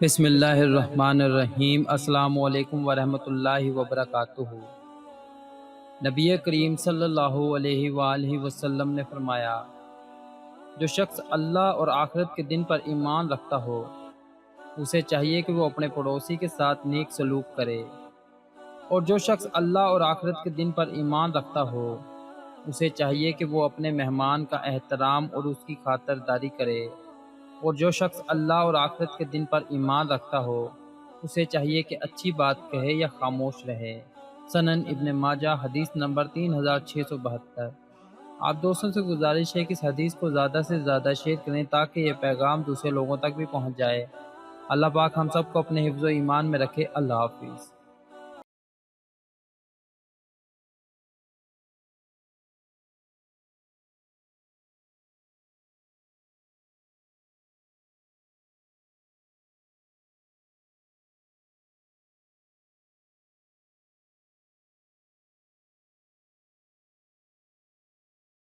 بسم اللہ الرحمن الرحیم۔ السلام علیکم ورحمۃ اللہ وبرکاتہ۔ نبی کریم صلی اللہ علیہ وآلہ وسلم نے فرمایا، جو شخص اللہ اور آخرت کے دن پر ایمان رکھتا ہو اسے چاہیے کہ وہ اپنے پڑوسی کے ساتھ نیک سلوک کرے، اور جو شخص اللہ اور آخرت کے دن پر ایمان رکھتا ہو اسے چاہیے کہ وہ اپنے مہمان کا احترام اور اس کی خاطرداری کرے، اور جو شخص اللہ اور آخرت کے دن پر ایمان رکھتا ہو اسے چاہیے کہ اچھی بات کہے یا خاموش رہے۔ سنن ابن ماجہ، حدیث نمبر 3672۔ آپ دوستوں سے گزارش ہے کہ اس حدیث کو زیادہ سے زیادہ شیئر کریں تاکہ یہ پیغام دوسرے لوگوں تک بھی پہنچ جائے۔ اللہ پاک ہم سب کو اپنے حفظ و ایمان میں رکھے۔ اللہ حافظ۔